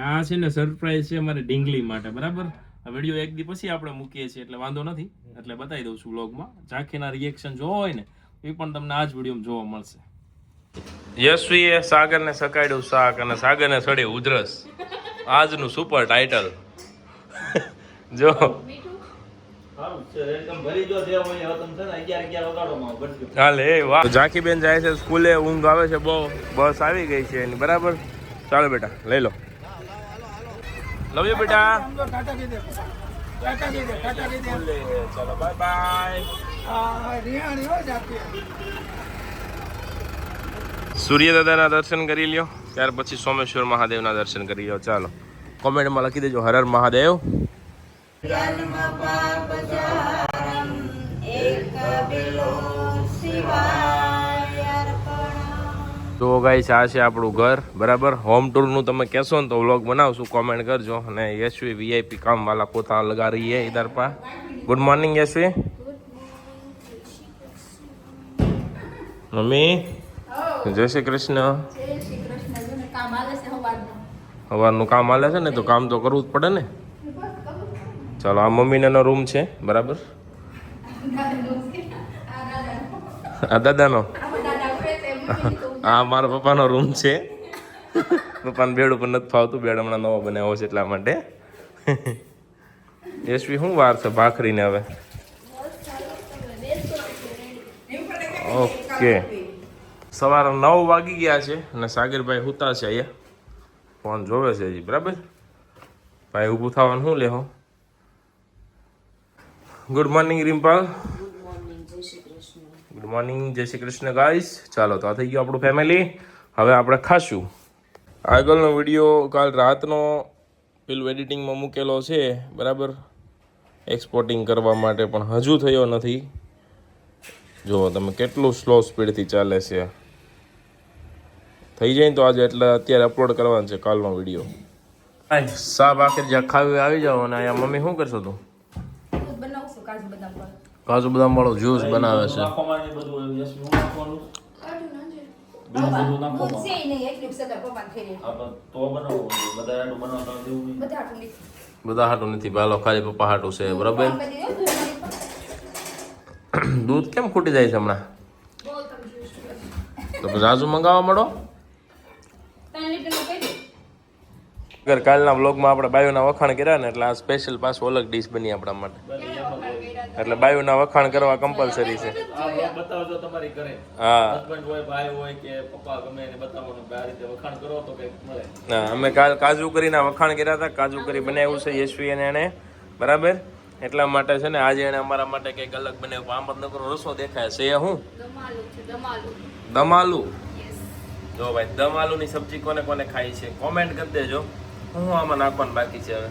આ છે ને સરપ્રાઈઝ છે અમારે ડીંગલી માટે, બરાબર. આ વિડીયો એક દી પછી આપણે મૂકીએ છીએ એટલે વાંધો નથી, એટલે બતાવી દઉં છું વ્લોગમાં. ઝાંખીના રિએક્શન જોવો હોય ને એ પણ તમને આ જ વિડીયોમાં જોવા મળશે. યશવીએ સાગરને સકાડ્યું શાક અને સાગરને સડી ઉધરસ. આજનું સુપર ટાઇટલ જો. હાલે વાહ. ઝાંખી બેન જાય છે સ્કૂલે, ઊંઘ આવે છે બહુ, બસ આવી ગઈ છે એની, બરાબર. ચાલો બેટા લઈ લો. લવ યુ બેટા. ચાલો બાય બાય. સૂર્ય દાદાના દર્શન કરી લ્યો, ત્યાર પછી સોમેશ્વર મહાદેવના દર્શન કરી લ્યો. ચાલો કોમેન્ટમાં લખી દેજો હર હર મહાદેવ. તો ગાઈસ આ છે આપણું ઘર, બરાબર. હોમ ટૂરનું તમે કહેશો ને તો વ્લોગ બનાવશું, કોમેન્ટ કરજો. અને યશવી વીઆઈપી કામ વાલા પોતા લગા રહી है इधर पर. Good morning Yashvi. મમ્મી જય શ્રી કૃષ્ણ. સવારનું કામ હાલે છે ને, તો કામ તો કરવું જ પડે ને. ચાલો આ મમ્મીનો રૂમ છે, બરાબર. આ દાદાનો, આ મારા પપ્પાનો રૂમ છે. પપ્પાને બેડ ઉપર નથી ફાવતું, બેડ હમણાં નવો બનાવ્યો છે એટલા માટે. યશવી શું વાર છે ભાખરીને હવે? ઓકે, સવારે 9 વાગી ગયા છે અને સાગરભાઈ હુતા છે અહીંયા, ફોન જોવે છે હજી, બરાબર. ભાઈ ઊભું થવાનું શું લેહો? Good morning Rimpal. Good morning, જય શ્રી કૃષ્ણ ગાઈસ. ચાલો તો આ થઈ ગયું આપણું ફેમિલી. હવે આપણે ખાશું. આગળનો વિડીયો કાલ રાતનો પેલું એડિટિંગમાં મૂકેલો છે, બરાબર, એક્સપોર્ટિંગ કરવા માટે, પણ હજુ થયો નથી. જુઓ તમે કેટલું સ્લો સ્પીડથી ચાલે છે. થઈ જાય ને તો આજે, એટલે અત્યારે અપલોડ કરવાનો છે કાલનો વિડીયો. સાબ આખિર જ્યાં ખાવી આવી જાઓ. અને અહીંયા મમ્મી શું કરશો તું? કાજુ બદામ વાળો જ્યુસ બનાવે છે. બધા હાટું નથી, બાલો ખાલી પપ્પા હાટું છે, બરાબર. દૂધ કેમ ખૂટી જાય છે હમણાં? તો રાજુ મંગાવવા મળો. કાલના વ્લોગમાં આપણે બાયુના વખાણ કર્યા ને, એટલે આ સ્પેશિયલ પાછું અલગ ડીશ બની આપણા માટે. એટલે બાયુના વખાણ કરવા કમ્પલસરી છે. હા, અમે કાલ કાજુ કરીના વખાણ કર્યા હતા. કાજુ કરી બનાવ્યું છે યશવી અને એને, બરાબર. એટલા માટે છે ને આજે એને અમારા માટે કંઈક અલગ બનાવ્યું. આમ જ નકરો રસો દેખાય છે. એ હું દમાલુ. જો ભાઈ, દમાલુની સબ્જી કોને કોને ખાઈ છે કોમેન્ટ કરી દેજો. હું આમાં નાખવાનું બાકી છે હવે?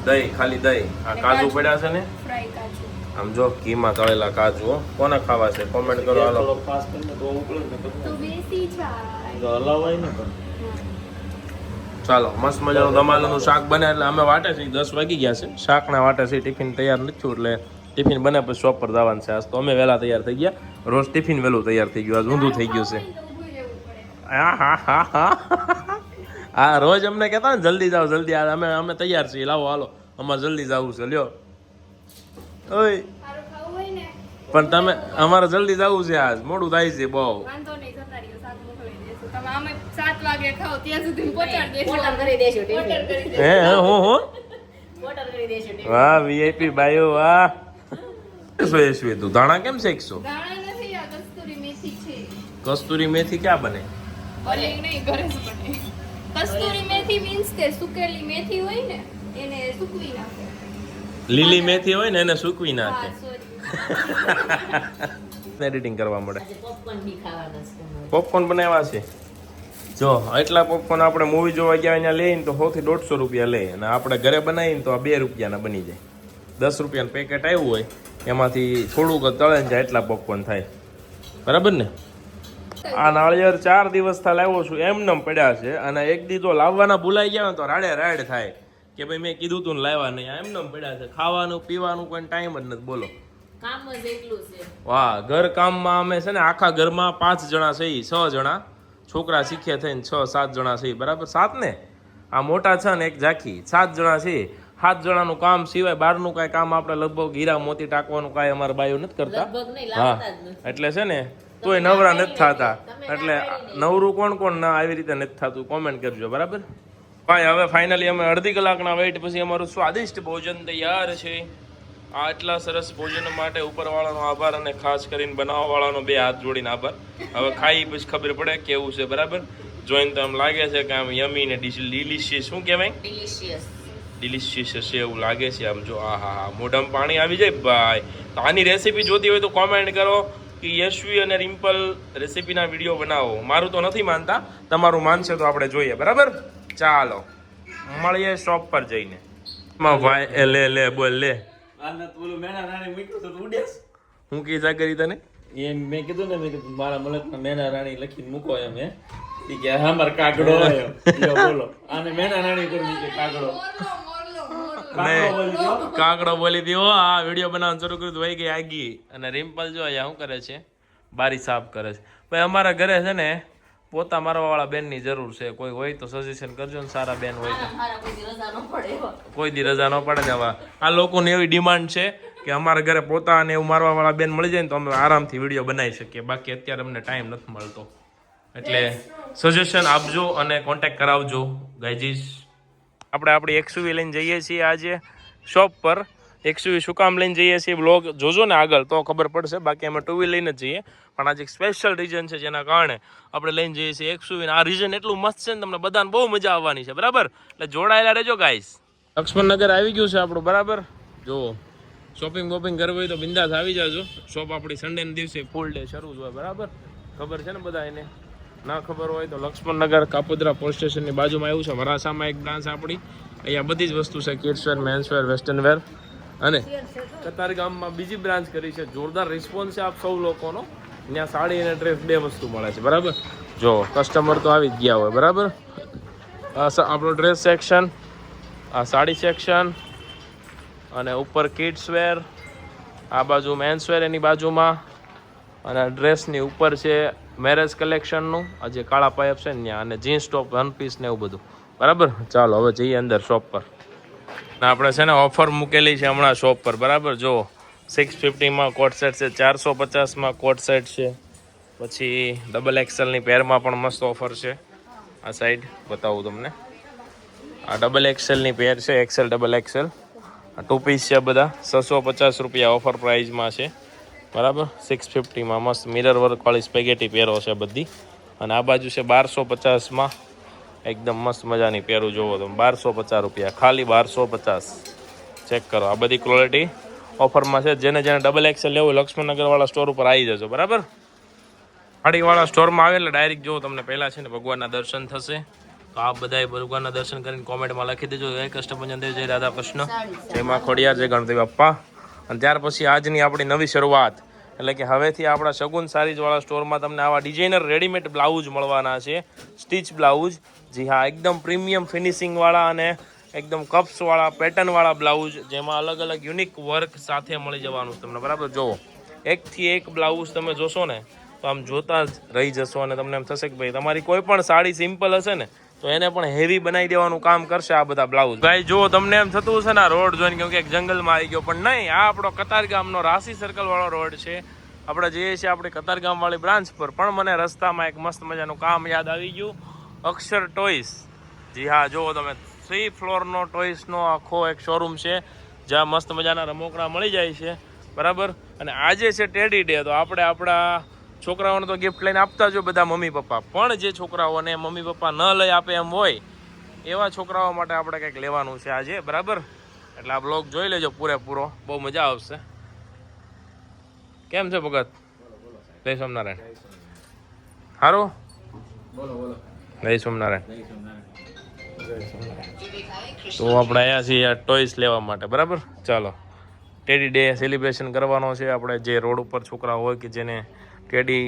દહીં, ખાલી દહીં. આ કાજુ પડ્યા છે ને, આમ જો ઘીમાં તળેલા કાજુ. કોને ખાવા છે કોમેન્ટ કરો. હાલો ચાલો, મસ્ત મજાનું દમાલુનું શાક બને. એટલે અમે વાટે છે 10 વાગી ગયા છે, શાકના વાટે છે. ટિફિન તૈયાર નથી થયું, એટલે ટિફિન બને પછી શોપ પર જવાનું છે. આજ તો અમે વહેલા તૈયાર થઈ ગયા. રોજ ટિફિન વહેલું તૈયાર થઈ ગયું, આજ ઊંધું થઈ ગયું છે. હા, રોજ અમને કહેતા ને જલ્દી જાઓ જલ્દી. અમે તૈયાર છીએ, લાવો હાલો અમારે જલ્દી જવું છે. લ્યો ઓય, પણ તમે અમારે જલ્દી જવું છે, આજ મોડું થાય છે બહુ. વાહ વીઆઈપી બાયો, વાહ. તું ધાણા કેમ શેકશો? કસ્તુરી મેથી ક્યાં બને? કસ્તુરી મેથી મીન્સ કે સુકેલી મેથી હોય ને, એને સૂકવી નાખે. લીલી મેથી હોય ને એને સૂકવી નાખે. એડિટિંગ કરવા મળે. પોપકોર્ન બનાવ્યા છે. જો એટલા પોપકોર્ન આપણે મૂવી જોવા ગયા અહીંયા લઈને તો 100 થી 150 રૂપિયા લે, અને આપણે ઘરે બનાવીને તો આ 2 રૂપિયાના બની જાય. 10 રૂપિયાનું પેકેટ આવ્યું હોય, એમાંથી થોડુંક તળે જાય એટલા પોપકોર્ન થાય, બરાબર ને. આ નાળિયેર 4 દિવસથી લાવ્યો છું, એમને પડ્યા છે. અને એક દી તો લાવવાના ભૂલાઈ ગયા ને તો રાડે રાડ થાય કે ભાઈ મેં કીધું તું લાવવા નહીં. એમને પડ્યા છે. ખાવાનું પીવાનું કોઈ ટાઈમ જ નથી, બોલો. કામ જ એટલું છે. વાહ, ઘર કામમાં અમે છે ને આખા ઘરમાં 5 જણા છે, 6 જણા છોકરા શીખ્યા થઈને 6-7 જણા છે બરાબર 7 ને આ મોટા છે ને એક ઝાંખી 7 જણા છે 7 જણાનું કામ સિવાય બહારનું કાંઈ કામ આપણે લગભગ હીરા મોતી ટાંકવાનું કાંઈ અમારા બાઈઓ નથી કરતા હા એટલે છે ને તોય નવરા નથી થતા એટલે નવરું કોણ કોણ ના આવી રીતે નથી થતું કોમેન્ટ કરજો બરાબર ભાઈ હવે ફાઇનલી અમે અડધી કલાકના વેઇટ પછી અમારું સ્વાદિષ્ટ ભોજન તૈયાર છે આ એટલા સરસ ભોજન માટે ઉપરવાળાનો આભાર અને ખાસ કરીને બનાવવાવાળાનો 2 હાથ જોડીને આભાર હવે ખાઈ પછી ખબર પડે કેવું છે બરાબર જોઈને તો એમ લાગે છે કે આમ યમી ને ડિલિશિયસ શું કહેવાય ડિલિશિયસ હશે એવું લાગે છે આમ જો આ હા મોઢામાં પાણી આવી જાય ભાઈ તો આની રેસીપી જોતી હોય તો કોમેન્ટ કરો કે યશવી અને રિમ્પલ રેસીપીના વિડીયો બનાવો મારું તો નથી માનતા તમારું માનશે તો આપણે જોઈએ બરાબર ચાલો મળીએ શોપ પર જઈને ભાઈ એ લે બોલ લે હું કીધા કરી તને એમ મેં કીધું ને મેં કીધું મારા મલકના મેના રાણી લખીને મૂકો એમ હે ઈ કે અમાર કાગડો આવ્યો લ્યો બોલો આને મેના રાણી કરી કે કાગડો કાકડો બોલી દીધો આ વિડીયો બનાવવાનું શરૂ કર્યું વહી ગઈ આગી અને રિમ્પલ જો અહીંયા શું કરે છે બારી સાફ કરે છે ભાઈ અમારા ઘરે છે ને પોતા મારવા વાળા બેન ની જરૂર છે કોઈ હોય તો સજેશન કરજો ને સારા બેન હોય તો કોઈ દી રજા ન પડે ને હવે આ લોકોની એવી ડિમાન્ડ છે કે અમારા ઘરે પોતા અને એવું મારવા વાળા બેન મળી જાય ને તો અમે આરામથી વિડીયો બનાવી શકીએ બાકી અત્યારે અમને ટાઈમ નથી મળતો એટલે સજેશન આપજો અને કોન્ટેક્ટ કરાવજો ગાઈજીસ આપણે આપણી એક્સયુવી લઈને જઈએ છીએ આજે શોપ પર એક્સયુવી શું કામ લઈને જઈએ છીએ બ્લોગ જોજો ને આગળ તો ખબર પડશે બાકી અમે 2 વ્હીલ લઈને જ જઈએ પણ આજે એક સ્પેશિયલ રીઝન છે જેના કારણે આપણે લઈને જઈએ છીએ એક્સયુવી આ રીઝન એટલું મસ્ત છે ને તમને બધાને બહુ મજા આવવાની છે બરાબર એટલે જોડાયેલા રહેજો ગાઈસ લક્ષ્મણનગર આવી ગયું છે આપણું બરાબર જો શોપિંગ બોપિંગ કરવી હોય તો બિંદાસ આવી જાજો શોપ આપણી સન્ડેના દિવસે ફૂલ ડે શરૂ જ હોય બરાબર ખબર છે ને બધા એને ના ખબર હોય તો લક્ષ્મણનગર કાપોદ્રા પોલીસ સ્ટેશનની બાજુમાં આવ્યું છે વરાસામાં એક બ્રાન્ચ આપણી અહીંયા બધી જ વસ્તુ છે કિડ્સવેર મેન્સવેર વેસ્ટર્ન વેર અને કતારગામમાં બીજી બ્રાન્ચ કરી છે જોરદાર રિસ્પોન્સ છે આપ સૌ લોકોનો ત્યાં સાડી અને ડ્રેસ 2 વસ્તુ મળે છે બરાબર જો કસ્ટમર તો આવી જ ગયા હોય બરાબર આપણો ડ્રેસ સેક્શન આ સાડી સેક્શન અને ઉપર કિડ્સવેર આ બાજુ મેન્સવેર એની બાજુમાં અને ડ્રેસની ઉપર છે મેરેજ કલેક્શનનું આ જે કાળા પાઇપ છે ને ત્યાં અને જીન્સ ટોપ 1 પીસ ને એવું બધું બરાબર ચાલો હવે જઈએ અંદર શોપ પર ને આપણે છે ને ઓફર મૂકેલી છે હમણાં શોપ પર બરાબર જો 650માં કોટ સેટ છે 450માં કોટ સેટ છે પછી ડબલ એક્સેલની પેરમાં પણ મસ્ત ઓફર છે આ સાઈડ બતાવું તમને આ ડબલ એક્સેલની પેર છે એક્સેલ ડબલ એક્સેલ આ 2 પીસ છે બધા 650 રૂપિયા ઓફર પ્રાઇઝમાં છે બરાબર 650માં મસ્ત મિરર વર્કવાળી સ્પેગેટી પેરો છે બધી અને આ બાજુ છે 1250માં એકદમ મસ્ત મજાની પેરું જોવો તમે 1250 રૂપિયા ખાલી 1250 ચેક કરો આ બધી ક્વોલિટી ઓફરમાં છે જેને ડબલ એક્સેલ લેવું લક્ષ્મણનગરવાળા સ્ટોર ઉપર આવી જજો બરાબર સાડીવાળા સ્ટોરમાં આવે એટલે ડાયરેક્ટ જો તમને પહેલાં છે ને ભગવાનના દર્શન થશે તો આપ બધાએ ભગવાનના દર્શન કરીને કોમેન્ટમાં લખી દેજો જય કૃષ્ણ દેવ જય રાધા કૃષ્ણ જય માં ખોડિયાર જય ગણપતિ બાપ્પા અને ત્યાર પછી આજની આપણી નવી શરૂઆત એટલે કે હવેથી આપણા શગુન સારીઝવાળા સ્ટોરમાં તમને આવા ડિઝાઇનર રેડીમેડ બ્લાઉઝ મળવાના છે સ્ટીચ બ્લાઉઝ જી હા એકદમ પ્રીમિયમ ફિનિશિંગવાળા અને એકદમ કપ્સવાળા પેટર્નવાળા બ્લાઉઝ જેમાં અલગ અલગ યુનિક વર્ક સાથે મળી જવાનું તમને બરાબર જુઓ એકથી એક બ્લાઉઝ તમે જોશો ને તો આમ જોતા જ રહી જશો અને તમને એમ થશે કે ભાઈ તમારી કોઈ પણ સાડી સિમ્પલ હશે ને તો એને પણ હેવી બનાવી દેવાનું કામ કરશે આ બધા બ્લાઉઝ ભાઈ જો તમને એમ થતું હશે ને આ રોડ જોઈને કેમ કે એક જંગલમાં આવી ગયો પણ નહીં આ આપણો કતારગામનો રાશી સર્કલ વાળો રોડ છે આપણે જઈએ છીએ આપણી કતારગામ વાળી બ્રાન્ચ પર પણ મને રસ્તામાં એક મસ્ત મજાનું કામ યાદ આવી ગયું અક્ષર ટોયસ જી હા જુઓ તમે 3 ફ્લોરનો ટોયસનો આખો એક શોરૂમ છે જ્યાં મસ્ત મજાના રમકડા મળી જાય છે બરાબર અને આજે છે ટેડી ડે તો આપણે આપણા છોકરાઓને તો ગિફ્ટ લઈને આપતા જ હોય બધા મમ્મી પપ્પા પણ જે છોકરાઓને મમ્મી પપ્પા ન લઈ આપે એમ હોય એવા છોકરાઓ માટે આપણે કંઈક લેવાનું છે આજે બરાબર એટલે આ બ્લોગ જોઈ લેજો પૂરેપૂરો બહુ મજા આવશે કેમ છે ભગત જય સોમનારાયણ સારું જય સોમનારાયણ તો આપણે અહીંયા છીએ ટોયસ લેવા માટે બરાબર ચાલો ટેડી ડે સેલિબ્રેશન કરવાનો છે આપણે જે રોડ ઉપર છોકરા હોય કે જેને ટેડી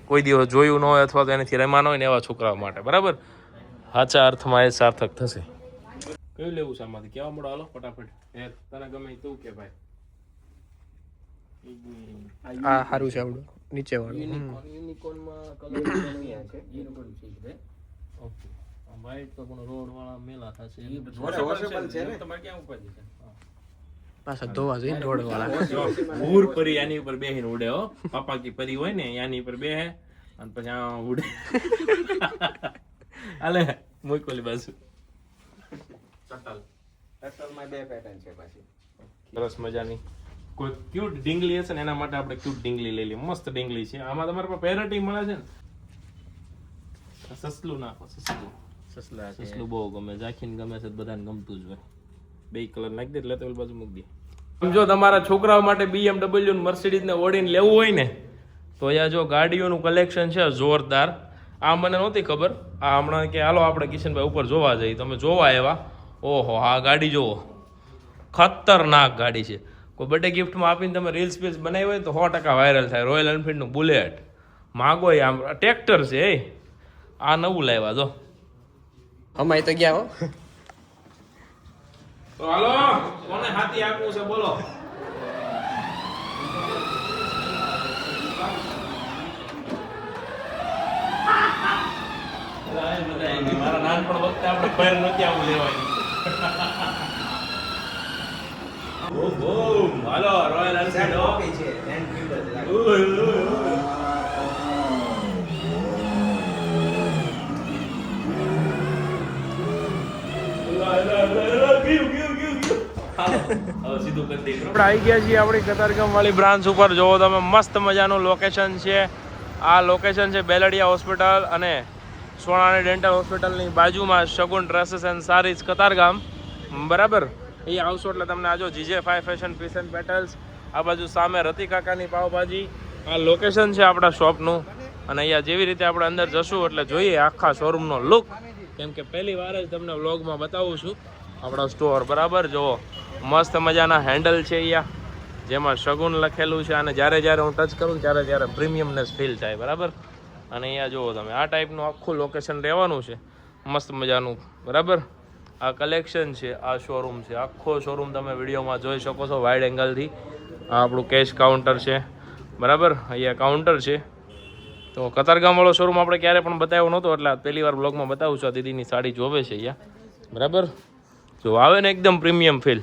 કોઈ દિવસ જોયું ન હોય અથવા તો એનાથી રમવાનો હોય ને એવા છોકરાઓ માટે બરાબર સાચા અર્થમાં એ સાર્થક થશે કયું લેવું છે આમાંથી કેવા મળો હાલો ફટાફટ તને ગમે તું કે ભાઈ આ સારું છે આવડું નીચે વાળું યુનિકોર્નમાં કલર ક્યાં છે એ પણ ઠીક છે ઓકે વાઈટ તો પણ રોડ વાળા મેલા થશે વોશેબલ છે ને તમારે ક્યાં ઉપર છે પાછા ધોવા જોઈએ ને રોડ વાળા ભૂર પરી આની ઉપર બેહીને ઉડે હો પાપા કી પરી હોય ને આની ઉપર બેહે અને પછી આ ઉડે આલે મોઈકોલી બાજુ ટટલમાં બે પેટર્ન છે પાછી સરસ મજાની કોઈ ક્યુટ ડીંગલી હશે ને એના માટે આપણે ક્યુટ ડીંગલી લઈ લઈએ મસ્ત ડીંગલી છે આમાં તમારે પાસે પેરેટી મળે છે ને સસલું નાખો સસલું બહુ ગમે જાખીને ગમે છે બધાને ગમતું જ હોય બે કલર નાખી દે એટલે તો બાજુ મૂકી દે જો તમારા છોકરાઓ માટે BMW ને મર્સિડીઝ ને ઓડીને લેવું હોય ને તો અહીંયા જો ગાડીઓનું કલેક્શન છે જોરદાર આ મને નહોતી ખબર આ હમણાં કે હાલો આપણે કિશનભાઈ ઉપર જોવા જઈએ તમે જોવા આવ્યા ઓહો આ ગાડી જોવો ખતરનાક ગાડી છે કોઈ બર્થડે ગિફ્ટમાં આપીને તમે રીલ્સ પીલ્સ બનાવી હોય તો 100% વાયરલ થાય રોયલ એનફિલ્ડનું બુલેટ માગો આમ ટ્રેક્ટર છે એ આ નવું લાવ્યા જો અમાય તો ગયા હો તો હાલો કોને હાથી આપવું છે બોલો મારા નાનપણ વખતે આપણે ફેર નથી આવું લેવાની હાલો રોયલ એનફિલ્ડ છે એન્ડ આપણે આવી ગયા છીએ આપણી કતારગામ વાળી બ્રાન્ચ ઉપર જોવો તમે મસ્ત મજાનું લોકેશન છે આ લોકેશન છે બેલડિયા હોસ્પિટલ અને સોનાણી ડેન્ટલ હોસ્પિટલની બાજુમાં શગુન ડ્રેસીસ એન્ડ સારીઝ કતારગામ બરાબર એ આવશો એટલે તમને આજો GJ5 fashion peace and petals આ બાજુ સામે રતિ કાકાની પાવભાજી આ લોકેશન છે આપણા શોપનું અને અહીંયા જેવી રીતે આપણે અંદર જશું એટલે જોઈએ આખા શોરૂમનો લુક કેમ કે પહેલી વાર જ તમને વ્લોગમાં બતાવું છું આપણો સ્ટોર બરાબર જુઓ મસ્ત મજાના હેન્ડલ છે અહીંયા જેમાં શગુન લખેલું છે અને જ્યારે જ્યારે હું ટચ કરું ત્યારે ત્યારે પ્રીમિયમનેસ ફીલ થાય બરાબર અને અહીંયા જુઓ તમે આ ટાઈપનું આખું લોકેશન રહેવાનું છે મસ્ત મજાનું બરાબર આ કલેક્શન છે આ શોરૂમ છે આખો શોરૂમ તમે વિડીયોમાં જોઈ શકો છો વાઇડ એંગલથી આ આપણું કેશ કાઉન્ટર છે બરાબર અહીંયા કાઉન્ટર છે તો કતારગામવાળો શોરૂમ આપણે ક્યારે પણ બતાવ્યો નહોતો એટલે પહેલી વાર બ્લોગમાં બતાવું છું આ દીદીની સાડી જોવે છે અહીંયા બરાબર જો આવે ને એકદમ પ્રીમિયમ ફીલ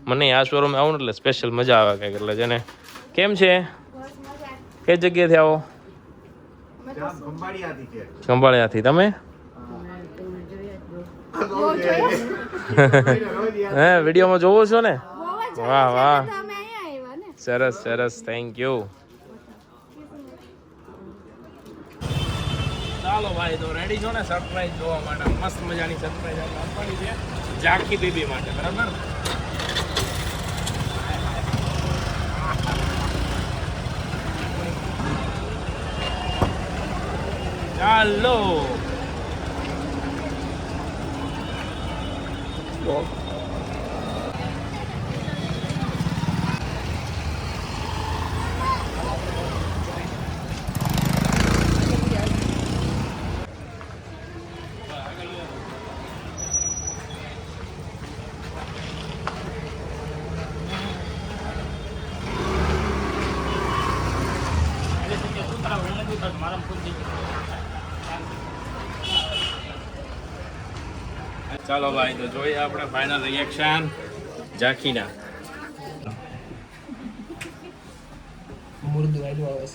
મને આ શોરૂમ આવું ને એટલે સ્પેશિયલ મજા આવે કંઈક એટલે જેને કેમ છે કઈ જગ્યાએથી આવો ખંભાળિયાથી તમે હે વિડીયોમાં જોવો છો ને વાહ વાહ સરસ સરસ થેન્ક યુ ચાલો ભાઈ તો રેડી છો ને સરપ્રાઈઝ જોવા માટે મસ્ત મજાની સરપ્રાઈઝ આપવાની છે જાકી બેબી માટે બરાબર ચાલો ચાલો ભાઈ તો જોઈએ આપણે ફાઇનલ રિએક્શન ઝાંખીના મુર્દુ આયલું આવે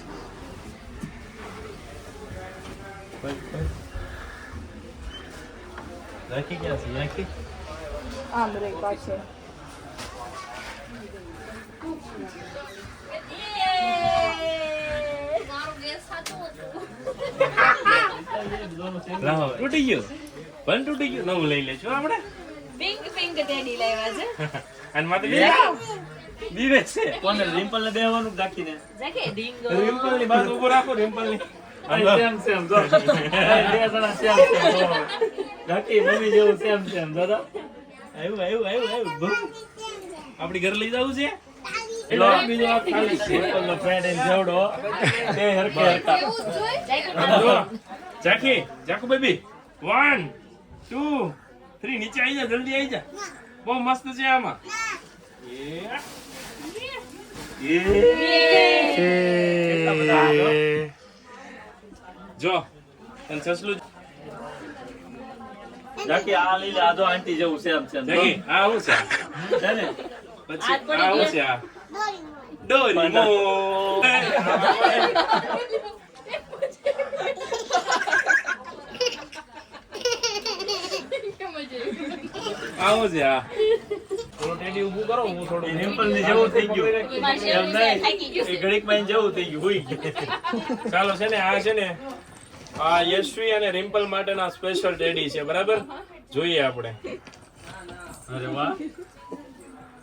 છે ઝાંખી ક્યાં છે ઝાંખી આમ રે પાછળ તૂટી ગયું પણ તૂટી ગયું નવું લઈ લેશું આપણે પિંક પિંક ટેડી લાવ્યા છે અને માથે દીવે છે કોને રિમ્પલ ને બેહવાનું રાખીને જાકે ડીંગો રિમ્પલ ની બાજુ ઉભો રાખો રિમ્પલ ની સેમ સેમ જો બે જણા સેમ સેમ રાખી મમ્મી જેવું સેમ સેમ દાદા આવ્યું આપણી ઘરે લઈ જવું છે એલો બીજો આ ખાલી રિમ્પલ નો ફ્રેન્ડ એન જેવડો બે હરકે હરકા જાખી જાકુ બેબી 1 2 3 નીચે આવી જા જલ્દી આવી જા બહુ મસ્ત છે આમાં એ જો તને સસલું જાકી આ લઈ લે, આ જો આંટી જેવું છે એમ છે એમ. જગી આ હું છે છે ને? પછી આ હું છે આ ડોરીમોન આવું છે આ થોડું ટેડી ઊભું કરો હું થોડું એ રિમ્પલ ની જેવું થઈ ગયું એમ નહીં, એ ઘડીક માં જેવું થઈ ગયું હુઈ ગયું. ચાલો છે ને આ છે ને આ યશવી અને રિમ્પલ માટેના સ્પેશિયલ ટેડી છે બરાબર જોઈએ આપણે અરે વાહ,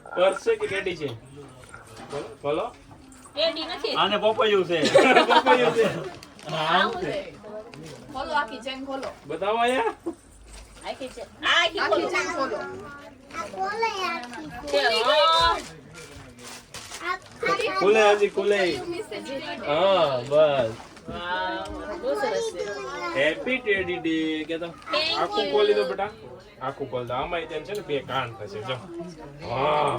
પર્સ છે કે ટેડી છે બોલો બોલો રેડી નથી આને પપૈયું છે. પપૈયું છે. આવું છે ખોલો આખી ચેન ખોલો બતાવો અહીંયા આખી ચેન આખી ખોલો ખુલે હજી ખુલે હા બસ હેપી ટેડી ડે કે તો આખું ખોલી દો બેટા આખું ખોલ દો આમાં તેમ છે ને બે કાન થશે જો હા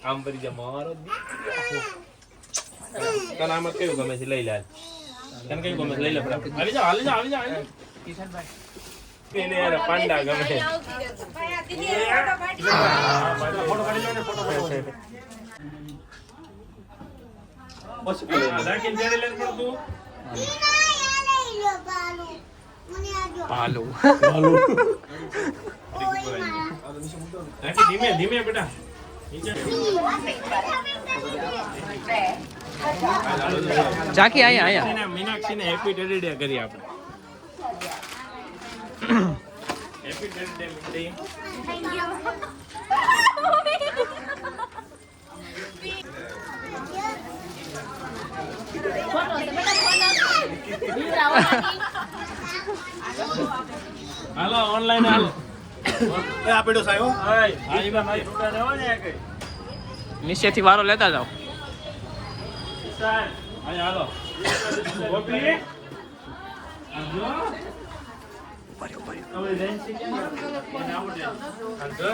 આમ કરી જા મારો તને આમાં કયું ગમે છે લઈ લે તને કયું ગમે છે લઈ લે ફટાફટ આવી જા આવી જા એને યાર પાંડા ગમે ફોટો કાઢી લો ને ફોટો કાઢી પછી બોલે રાખીને જડે લેન પડતું પાલો રાખી ધીમે ધીમે બેટા જાકી આયા મીનાક્ષી ને હેપી ટેડી ડે કરી આપણે હેપી ટેડી ડે હાલો ઓનલાઈન હાલો આપેડો સાહેબ આઈ બા મારી ફોટા દેવો ને કઈ નીચેથી વારો લેતા જાઓ અહીં હાલો ગોપી આજો હવે રેન્સી કેમ મને આવડે આજો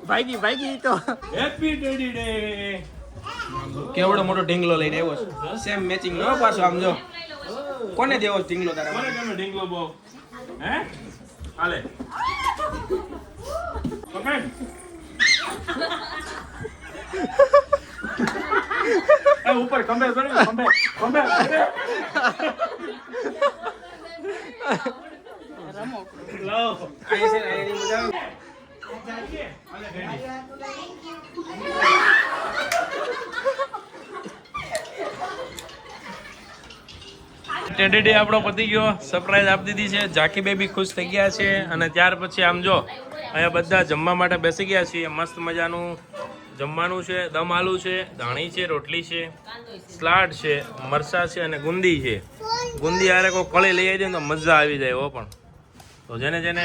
ભાઈગી તો હેપી ટેડી ડે કેવડો મોટો ઢીંગલો લઈને આવ્યો છે સેમ મેચિંગ નો પાછો આમ જો કોને દેવો છે ઢીંગલો તારા મને ગમે ઢીંગલો બહુ હે હાલે પકડ એ ઉપર ખંભે ચડી ખંભે લાવ આઈ છે આઈ મજા ટેડી ડે આપણો પતી ગયો સરપ્રાઈઝ આપી દીધી છે જાકી બેબી ખુશ થઈ ગયા છે અને ત્યાર પછી આમ જો અહીંયા બધા જમવા માટે બેસી ગયા છીએ મસ્ત મજાનું જમવાનું છે દમ આલુ છે ધાણી છે રોટલી છે સલાડ છે મરચા છે અને ગુંદી છે ગુંદી યારે કોઈ કળી લઈ આવી દે તો મજા આવી જાય એવો પણ તો જેને જેને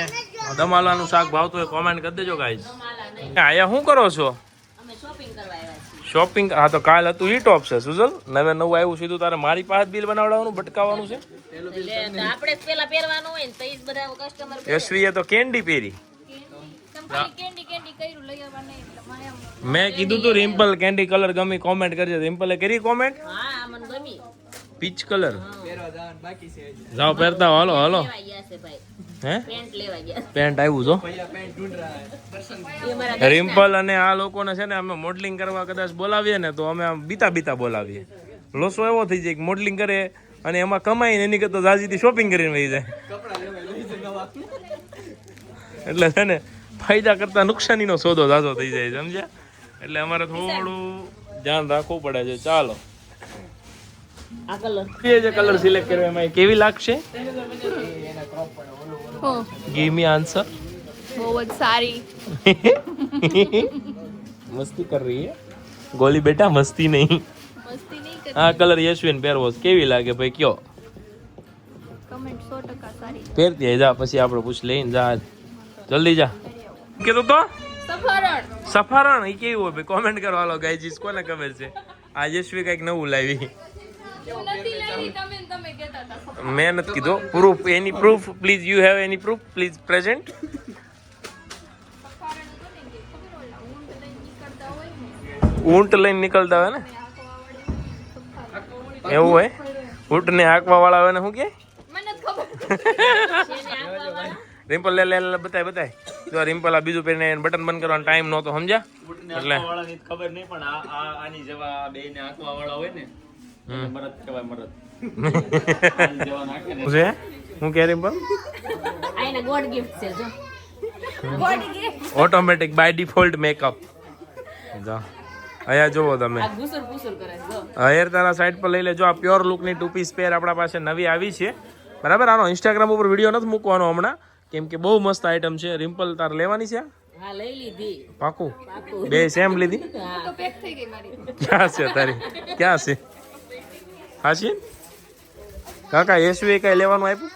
દમ આલાનું શાક ભાવતું હોય કોમેન્ટ કરી દેજો ગાઈઝ અહીંયા શું કરો છો શોપિંગ હા તો કાલ હતું ઈ ટોપ છે સુઝલ નવે નવું આવ્યું સીધું તારે મારી પાસે બિલ બનાવડાવવાનું ભટકાવવાનું છે આપણે પેલા પહેરવાનું હોય ને તો ઈ જ બધા કસ્ટમર યશવીએ તો કેન્ડી પહેરી કેન્ડી કર્યું લઈ આવવા નહીં એટલે મને એમ મેં કીધું તું રિમ્પલ કેન્ડી કલર ગમી કોમેન્ટ કરજે રિમ્પલે કરી કોમેન્ટ હા મને ગમી પીચ કલર પહેરવા જવાનું બાકી છે હજી જાઓ પહેરતા હો, હાલો હાલો લેવા ગયા છે ભાઈ હે પેન્ટ લેવા ગયા પેન્ટ આવ્યું છો પહેલા પેન્ટ ઢૂંઢ રહા હે દર્શન એ મારા રિમ્પલ અને આ લોકોને છે ને અમે મોડલિંગ કરવા કદાચ બોલાવીએ ને તો અમે આમ બીતા બોલાવીએ લોસો એવો થઈ જાય કે મોડલિંગ કરે અને એમાં કમાઈને એની કરતા જાજીથી શોપિંગ કરીને વહી જાય કપડા લેવા લઈ છે નવા એટલે છે ને ફાયદા કરતા નુકસાનીનો સોદો ઝાઝો થઈ જાય સમજ્યા એટલે અમારે થોડું ધ્યાન રાખવું પડે છે ચાલો આ કલર એ જે કલર સિલેક્ટ કર્યો એમાં કેવી લાગશે ગીવ મી આન્સર બહુ જ સારી મસ્તી કર રહી હે ગોલી બેટા મસ્તી નહીં મસ્તી નહીં કરી આ કલર યશવીન પહેરવો છે. કેવી લાગે ભાઈ કયો કમેન્ટ 100% સારી પહેરતી આય જા પછી આપણે પૂછ લઈને જા જલ્દી જા કીધું તો સફરણ સફારણ એ કેવું હોય ભાઈ કોમેન્ટ કરો હાલો ગાઈજીસ કોને ખબર છે આ યશવી કંઈક નવું લાવી નથી લાગી તમે કહેતા હતા સફરણ. મેં નથી કીધું proof any proof please you have any proof please present ઊંટ લઈને નીકળતા હોય ને એવું હોય. ઊંટ ને હાંકવા વાળા હોય ને શું કે મને જ ખબર. રિમ્પલ લે લે લે બતાય જો રિમ્પલ આ બીજું પહેરીને બટન બંધ કરવાનો ટાઈમ નહોતો સમજ્યા એટલે વાળાની ખબર નહીં પણ આની જેવા બે ને આંકવા વાળા હોય ને એને મરદ કહેવાય મરદ. આની જેવા નાખે ને છે હું કે રિમ્પલ આ એના ગોડ ગિફ્ટ છે જો. ઓટોમેટિક બાય ડિફોલ્ટ મેકઅપ જો અહીંયા જોવો તમે આ ગુસુર પુસુર કરે છે જો. હેર તારા સાઈડ પર લઈ લેજો. આ પ્યોર લુકની ટુ પીસ પેર આપણા પાસે નવી આવી છે બરાબર. આનો ઇન્સ્ટાગ્રામ ઉપર વિડીયો નથી મૂકવાનો હમણાં કેમ કે બહુ મસ્ત આઈટમ છે. રિમ્પલ તાર લેવાની છે હા લઈ લીધી. પાકું બે સેમ લીધી તો પેક થઈ ગઈ મારી. ક્યાં છે તારી ક્યાં છે હા છે કાકા એસવી કઈ લેવાનું આપ્યું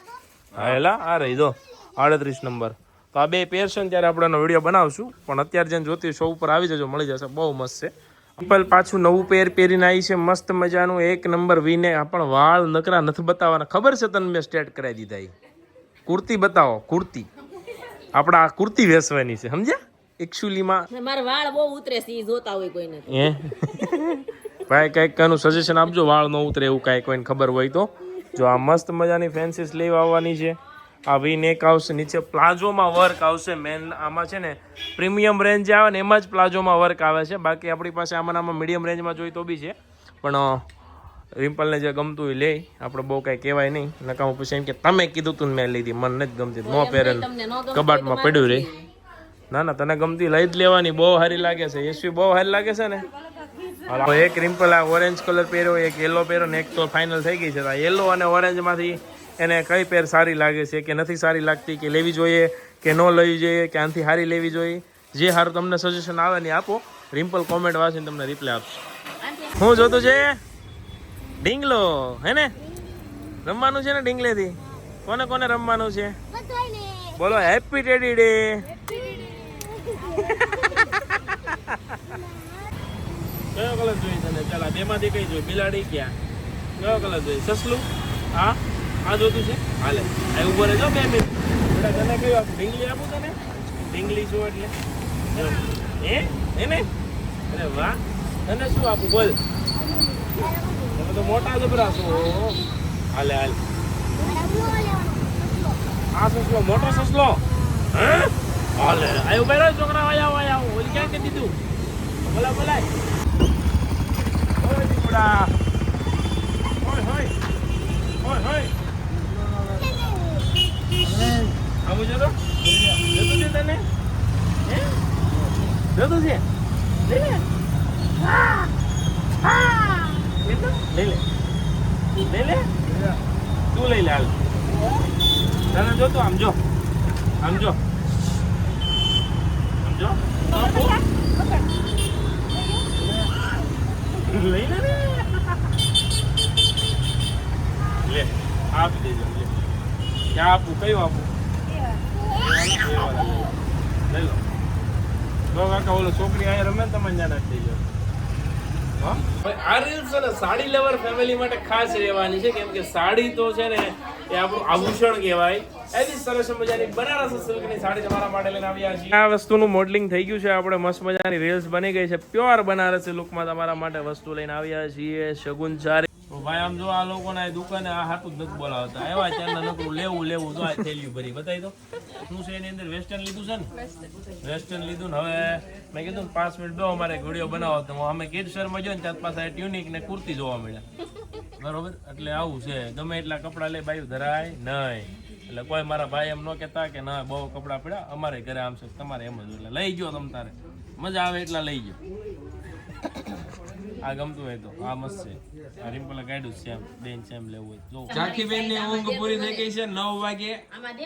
હા એલા આ રહી જો 38 નંબર. તો આ બે પેર છે ને ત્યારે આપણે એનો વિડીયો બનાવશું પણ અત્યારે જેને જોતી શો ઉપર આવી જજો મળી જશે. બહુ મસ્ત છે. રિમ્પલ પાછું નવું પેર પહેરીને આવી છે મસ્ત મજાનું 1 નંબર વીને. પણ વાળ નકરા નથી બતાવવાના ખબર છે તને મેં સ્ટેટ કરાવી દીધા. એ કુર્તી બતાવો કુર્તી આપણા આ કુર્તી વેચવાની છે સમજ્યા એકચ્યુઅલીમાં મારા વાળ બહુ ઉતરે છે ઈ જોતા હોય કોઈને. હે ભાઈ કંઈક કનું સજેશન આપજો વાળ ન ઉતરે એવું કાંઈ કોઈને ખબર હોય તો. જો આ મસ્ત મજાની ફેન્સી સ્લીવ આવવાની છે. આ વી નેક આવશે નીચે પ્લાઝોમાં વર્ક આવશે. મેન આમાં છે ને પ્રીમિયમ રેન્જ આવે ને એમાં જ પ્લાઝોમાં વર્ક આવે છે. બાકી આપણી પાસે આમાં મીડિયમ રેન્જમાં જોઈએ તો બી છે પણ રિમ્પલને જે ગમતું એ લે આપણે બહુ કાંઈ કહેવાય નહીં. નકામું પછી એમ કે તમે કીધું તું મેં લીધી મને નથી ગમતી નો પહેરેલ કબાટમાં પડ્યું રહી. ના ના તને ગમતી લઈ જ લેવાની. બહુ સારી લાગે છે એસવી બહુ સારી લાગે છે ને. એક રિમ્પલ આ ઓરેન્જ કલર પહેર્યો એક યલો પહેર્યો ને એક તો ફાઇનલ થઈ ગઈ છે. આ યલો અને ઓરેન્જમાંથી એને કઈ પેર સારી લાગે છે કે નથી સારી લાગતી કે લેવી જોઈએ કે ન લેવી જોઈએ કે આનાથી સારી લેવી જોઈએ જે સારું તમને સજેશન આવે ને આપો. રિમ્પલ કોમેન્ટ વાંચીને તમને રિપ્લાય આપશે. હું જોતું છે ઢીંગલો હે ને રમવાનું છે ને ઢીંગલેથી કોને કોને રમવાનું છે બોલો હેપી ટેડી ડે. કયો કલર જોઈ તને ચાલ બે માંથી કઈ જોઈ બિલાડી ક્યાં કયો કલર જોઈ સસલું હા આ જોતું છે હાલે આ ઉભો રહેજો 2 મિનિટ બેટા તને કયું આપું ઢીંગલી આપું તને ઢીંગલી છું એટલે એને અરે વાહ તને શું આપું બોલ તમે તો મોટા જબરા છો હાલે હાલ આ સસલો મોટો સસલો હે હાલે આયો બેરો છોકરા આયા ઓલી ક્યાં કે દીધું બોલાય ઓય દીકડા હોય આવું જતો છે તને હે જતો છે લઈ લે લઈ લે તું લઈ લે હાલ તને જોતો આમ જો લઈ લે લે આપી દેજો લે ક્યાં આપું કયું આપું લઈ લો તો કાકા ઓલો છોકરી અહીંયા રમે ને તમે ત્યાં નાખી દેજો. આ રીલ્સ છે ને સાડી લવર ફેમિલી માટે ખાસ રહેવાની છે કેમ કે સાડી તો છે ને એ આપણું આભૂષણ કહેવાય. એવી સરસ મજાની બનારસ સિલ્કની સાડી તમારા માટે લઈને આવ્યા છીએ. આ વસ્તુનું મોડલિંગ થઈ ગયું છે આપણે મસ્ત મજાની રીલ્સ બની ગઈ છે. પ્યોર બનારસી લુકમાં તમારા માટે વસ્તુ લઈને આવ્યા છીએ. શગુન સારી ભાઈ આમ જો આ લોકોને આ દુકાને આ હાથું જ નથી બોલાવતા એવા ચારના નકરું લેવું જો આ થેલીયું ભરી બતાવી દો શું છે એની અંદર વેસ્ટર્ન લીધું છે ને વેસ્ટર્ન લીધું ને હવે મેં કીધું ને 5 મિનિટ દો અમારે વિડીયો બનાવો તો અમે કિડ શર્ટમાં જોઈને ત્યાં પાસે ટ્યુનિક ને કુર્તી જોવા મળ્યા બરોબર. એટલે આવું છે ગમે એટલા કપડાં લે બાયું ધરાય નહીં. એટલે કોઈ મારા ભાઈ એમ ન કહેતા કે ના બહુ કપડાં પડ્યા અમારે ઘરે આમ છે તમારે એમ જ એટલે લઈ ગયો તમ તારે મજા આવે એટલા લઈ ગયો. આ ગમતું હોય તો આ મસ્ત છે. આ રિમ્પલ કાઢ્યું સેમ બેન સેમ લેવું હોય જો. જાખી બેન ની ઊંઘ પૂરી થઈ ગઈ છે 9 વાગે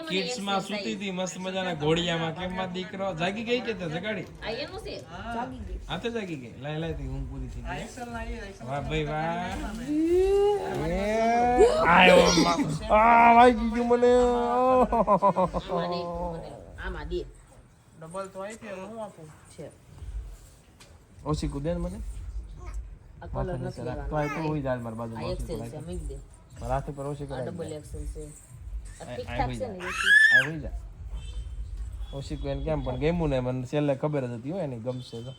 કિડ્સ માં સૂતી હતી મસ્ત મજાના ઘોડિયામાં. કેમ માં દીકરો જાગી ગઈ કે તે જગાડી આ એનું છે જાગી ગઈ આ તો જાગી ગઈ લાઈ થી ઊંઘ પૂરી થઈ ગઈ. વાહ ભાઈ વાહ આયો આ વાગી ગયું મને. આમાં દે ડબલ તો આવી છે હું આપું છે ઓછી કુદેન મને આ કલર નથી લેવાનો. તો આ તો હોય જાય માર બાજુ આ એક્સેલ છે મૂકી દે. મારા હાથ પર ઓછી આ કરાય ડબલ એક્સેલ છે. આ ઠીક આ ઠાક હોય છે જાય ને આ હોય જાય ઓછી કોઈને કેમ પણ ગેમું ને મને છેલ્લે ખબર જ હતી હોય એની ગમશે તો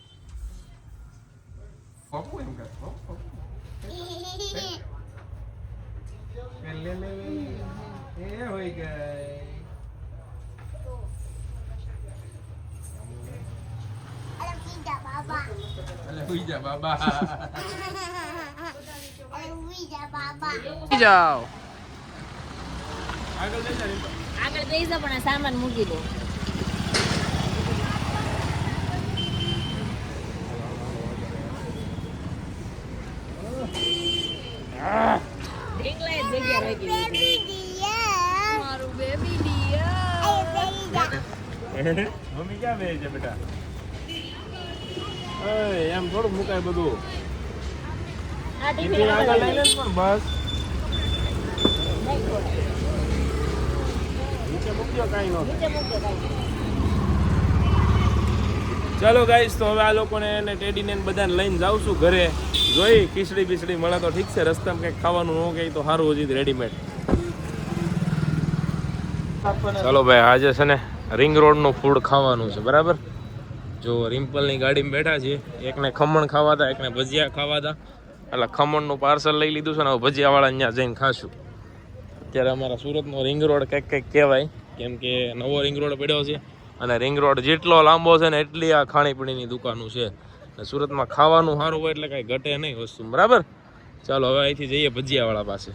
હુઈ જા બાબા. જાઓ આગળ લઈ જા રીંપલ. આગળ બેસી જાઓ પણ આ સામાન મૂકી દો. ઢીંગલાએ જગ્યા રાખી દીધી. મારું બેબી ડિયર. મમ્મી ક્યાં બે છે બેટા? ઓય એમ થોડું મુકાય બધું. આ ટિફિન ટિફિન આગળ આગળ લઈ લે ને પણ બસ. નહીં ખોવાય. નીચે મૂકજો કાંઈ ન થાય. નીચે મૂકજો કાંઈ. ચાલો ગાઈસ, તો હવે આ લોકોને એને ટેડીને ને બધાને લઈને જાઉં છું ઘરે. જોઈ ખીચડી બીચડી મળે તો ઠીક છે, રસ્તામાં કંઈક ખાવાનું ન કહે તો સારું હજી રેડીમેડ. ચાલો ભાઈ, આજે છે ને રિંગ રોડનું ફૂડ ખાવાનું છે, બરાબર. જો રિમ્પલની ગાડીમાં બેઠા છીએ. એકને ખમણ ખાવા હતા, એકને ભજીયા ખાવા હતા. એટલે ખમણનું પાર્સલ લઈ લીધું છે ને હવે ભજીયાવાળા અહીંયા જઈને ખાશું. અત્યારે અમારા સુરતનો રિંગ રોડ કંઈક કહેવાય, કેમ કે નવો રિંગ રોડ પડ્યો છે અને રિંગ રોડ જેટલો લાંબો છે ને એટલી આ ખાણીપીણીની દુકાનો છે. અને સુરતમાં ખાવાનું સારું હોય એટલે કાંઈ ઘટે નહીં વસ્તુ, બરાબર. ચાલો હવે અહીંથી જઈએ ભજીયાવાળા પાસે.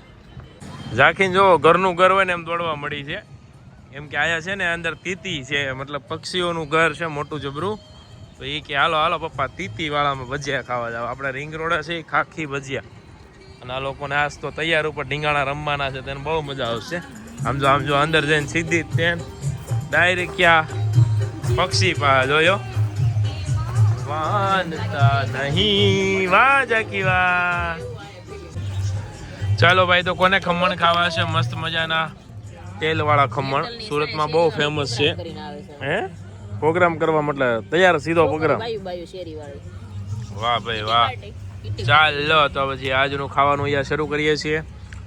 ઝાંખીને જો ઘરનું ઘર હોય ને એમ દોડવા મળી છે, એમ કે આયા છે ને અંદર તીતી છે, મતલબ પક્ષીઓનું ઘર છે મોટું જબરું. તો એ કે હાલો હાલો પપ્પા તીતીવાળામાં ભજીયા ખાવા જાવ. આપણે રિંગ રોડ છે એ ખાખી ભજીયા. અને આ લોકોને આજ તો તૈયાર ઉપર ઢીંગાણા રમવાના છે, તેને બહુ મજા આવશે. આમ જો અંદર જઈને સીધી તેન ડાયરેક્ટ ક્યાં પક્ષી પા જોયો વાનતા નહીં વાહ જાકી વાહ. ચાલો ભાઈ, તો કોને ખમણ ખાવા છે? મસ્ત મજાના તેલવાળા ખમણ સુરતમાં બહુ ફેમસ છે. કરીને આવે છે. હે પ્રોગ્રામ કરવા મતલબ તૈયાર સીધો પ્રોગ્રામ. બાયું શેરીવાળી. વાહ ભાઈ વાહ. ચાલો તો પછી આજનું ખાવાનું અહીંયા શરૂ કરીએ છીએ.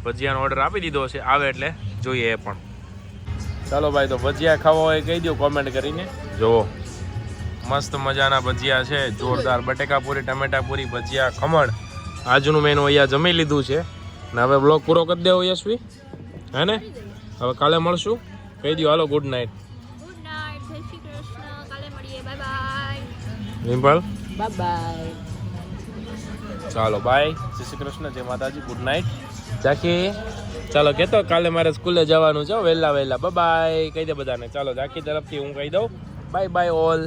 ભજીયાનો ઓર્ડર આપી દીધો છે, આવે એટલે જોઈએ એ પણ. ચાલો ભાઈ, તો ભજીયા ખાવા હોય કહી દો કોમેન્ટ કરીને. જુઓ મસ્ત મજાના ભજીયા છે, જોરદાર બટેકા પૂરી, ટમેટા પૂરી, ભજીયા, ખમણ. આજનું મેનુ અહીંયા જમી લીધું છે ને હવે બ્લોગ પૂરો કરી દેવો યશવી, હે ને? હવે કાલે મળશું. કહી દો હાલો ગુડ નાઇટ. ગુડ નાઇટ, જય શ્રી કૃષ્ણ. કાલે મળીએ. Bye bye. Rimple bye bye. ચાલો બાય, જય શ્રી કૃષ્ણ, જય માતાજી, ગુડ નાઇટ. ઝાંખી ચાલો કહેતો કાલે મારે સ્કૂલે જવાનું છે વહેલા. બાય બાય કહી દે બધાને. ચાલો ઝાંખી તરફથી હું કહી દઉં બાય બાય ઓલ.